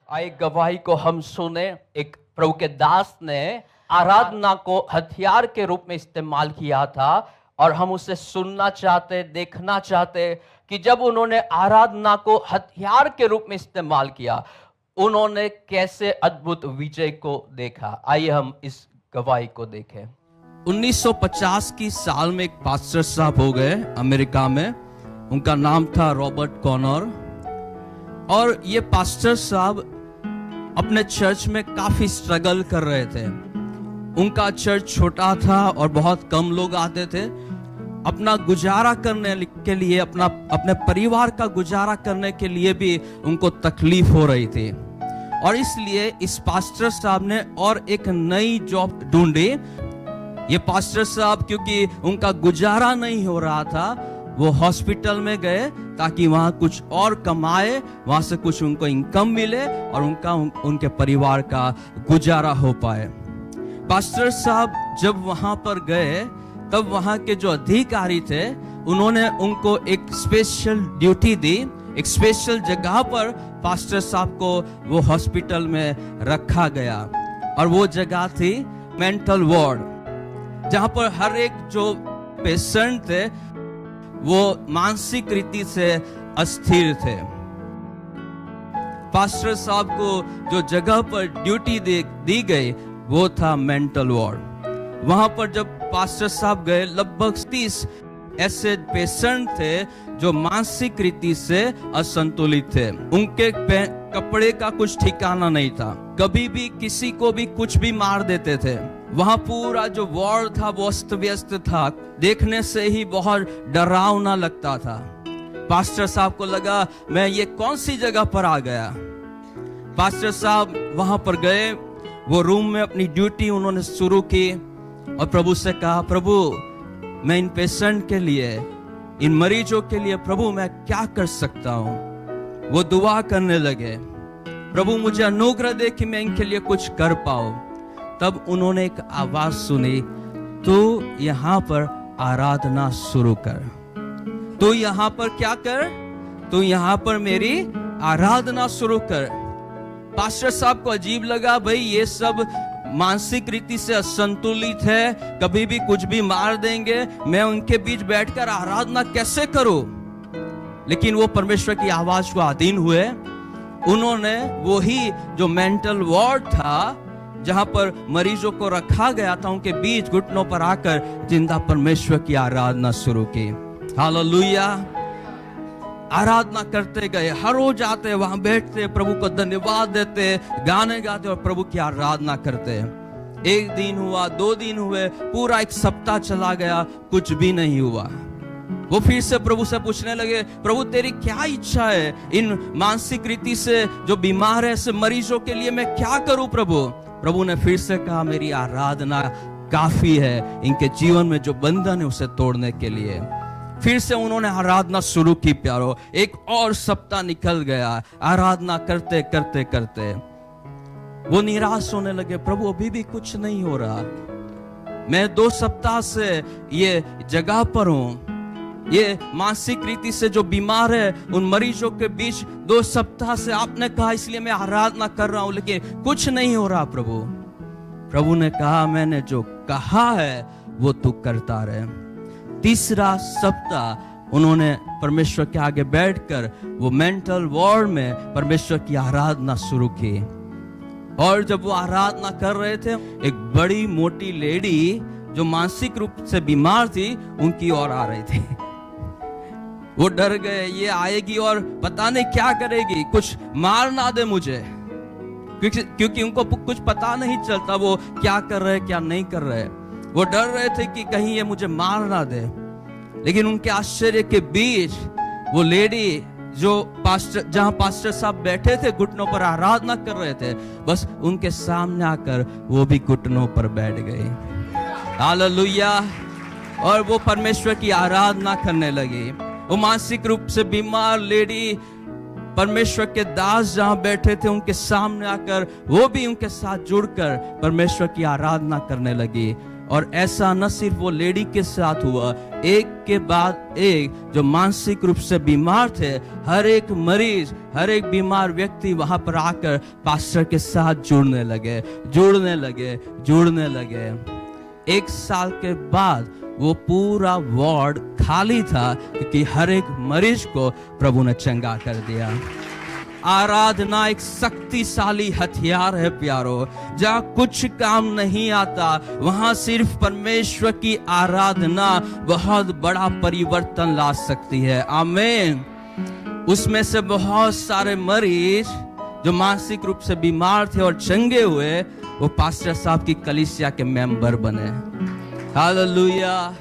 आए गवाही को हम सुने। एक प्रभु के दास ने आराधना को हथियार के रूप में इस्तेमाल किया था और हम उसे सुनना चाहते, देखना चाहते कि जब उन्होंने आराधना को हथियार के रूप में इस्तेमाल किया, उन्होंने कैसे अद्भुत विजय को देखा। आइए हम इस गवाही को देखें। 1950 की साल में एक पास्टर साहब हो गए अमेरिका में। उनका नाम था रॉबर्ट कॉनर। और ये पास्टर साहब अपने चर्च में काफी स्ट्रगल कर रहे थे। उनका चर्च छोटा था और बहुत कम लोग आते थे। अपना गुजारा करने के लिए, अपने परिवार का गुजारा करने के लिए भी उनको तकलीफ हो रही थी। और इसलिए इस पास्टर साहब ने और एक नई जॉब ढूंढी। ये पास्टर साहब क्योंकि उनका गुजारा नहीं हो रहा था, वो हॉस्पिटल में गए ताकि वहां कुछ और कमाए, वहां से कुछ उनको इनकम मिले और उनके परिवार का गुजारा हो पाए। पास्टर साहब जब वहां पर गए तब वहां के जो अधिकारी थे उन्होंने उनको एक स्पेशल ड्यूटी दी। एक स्पेशल जगह पर पास्टर साहब को वो हॉस्पिटल में रखा गया और वो जगह थी मेंटल वार्ड, जहां पर हर एक जो पेशेंट थे वो मानसिक रीति से अस्थिर थे। पास्टर साहब को जो जगह पर ड्यूटी दी गई वो था मेंटल वार्ड। वहां पर जब पास्टर साहब गए, लगभग 30 ऐसे पेशेंट थे जो मानसिक रीति से असंतुलित थे। उनके कपड़े का कुछ ठिकाना नहीं था, कभी भी किसी को भी कुछ भी मार देते थे। वहां पूरा जो वार्ड था वो अस्त व्यस्त था, देखने से ही बहुत डरावना लगता था। पास्टर साहब को लगा मैं ये कौन सी जगह पर आ गया। पास्टर साहब वहां पर गए, वो रूम में अपनी ड्यूटी उन्होंने शुरू की और प्रभु से कहा, प्रभु मैं इन पेशेंट के लिए, इन मरीजों के लिए प्रभु मैं क्या कर सकता हूं। वो दुआ करने लगे, प्रभु मुझे अनुग्रह दे कि मैं इनके लिए कुछ कर पाऊं। तब उन्होंने एक आवाज सुनी, तू यहां पर आराधना शुरू कर। तू यहां पर क्या कर? तू यहां पर मेरी आराधना शुरू कर। पास्टर साहब को अजीब लगा, भाई ये सब मानसिक रीति से असंतुलित है, कभी भी कुछ भी मार देंगे, मैं उनके बीच बैठकर आराधना कैसे करूं। लेकिन वो परमेश्वर की आवाज को अधीन हुए। उन्होंने वही जो मेंटल वार्ड था जहां पर मरीजों को रखा गया था, उनके बीच घुटनों पर आकर जिंदा परमेश्वर की आराधना शुरू की। हालेलुया। आराधना करते गए, हर रोज आते, वहां बैठते, प्रभु को धन्यवाद देते, गाने गाते और प्रभु की आराधना करते। एक दिन हुआ, 2 दिन हुए, पूरा एक सप्ताह चला गया, कुछ भी नहीं हुआ। वो फिर से प्रभु से पूछने लगे, प्रभु तेरी क्या इच्छा है? इन मानसिक रीति से जो बीमार है, ऐसे मरीजों के लिए मैं क्या करूं प्रभु? प्रभु ने फिर से कहा, मेरी आराधना काफी है इनके जीवन में जो बंधन है उसे तोड़ने के लिए। फिर से उन्होंने आराधना शुरू की। प्यारो, एक और सप्ताह निकल गया। आराधना करते करते करते वो निराश होने लगे, प्रभु अभी भी कुछ नहीं हो रहा। मैं 2 सप्ताह से ये जगह पर हूं, ये मानसिक रीति से जो बीमार है उन मरीजों के बीच 2 सप्ताह से आपने कहा इसलिए मैं आराधना कर रहा हूं, लेकिन कुछ नहीं हो रहा प्रभु। प्रभु ने कहा, मैंने जो कहा है वो तू करता रहे। तीसरा सप्ताह उन्होंने परमेश्वर के आगे बैठकर वो मेंटल वार्ड में परमेश्वर की आराधना शुरू की। और जब वो आराधना कर रहे थे, एक बड़ी मोटी लेडी जो मानसिक रूप से बीमार थी उनकी ओर आ रही थी। वो डर गए, ये आएगी और पता नहीं क्या करेगी, कुछ मार ना दे मुझे, क्योंकि उनको कुछ पता नहीं चलता वो क्या कर रहे क्या नहीं कर रहे। वो डर रहे थे कि कहीं ये मुझे मार ना दे। लेकिन उनके आश्चर्य के बीच वो लेडी जहां पास्टर साहब बैठे थे, घुटनों पर आराधना कर रहे थे, बस उनके सामने आकर वो भी घुटनों पर बैठ गई। हालेलुया। और वो परमेश्वर की आराधना करने लगी। वो मानसिक रूप से बीमार लेडी परमेश्वर के दास जहां बैठे थे उनके सामने आकर वो भी उनके साथ जुड़कर परमेश्वर की आराधना करने लगी। और ऐसा न सिर्फ वो लेडी के साथ हुआ, एक के बाद एक जो मानसिक रूप से बीमार थे, हर एक मरीज, हर एक बीमार व्यक्ति वहां पर आकर पास्टर के साथ जुड़ने लगे। 1 साल के बाद वो पूरा वार्ड खाली था, क्योंकि हर एक मरीज को प्रभु ने चंगा कर दिया। आराधना एक शक्तिशाली हथियार है प्यारो। जहाँ कुछ काम नहीं आता, वहां सिर्फ परमेश्वर की आराधना बहुत बड़ा परिवर्तन ला सकती है। आमीन। उसमें से बहुत सारे मरीज जो मानसिक रूप से बीमार थे और चंगे हुए, वो पास्टर साहब की कलीसिया के मेंबर बने। हालेलुया।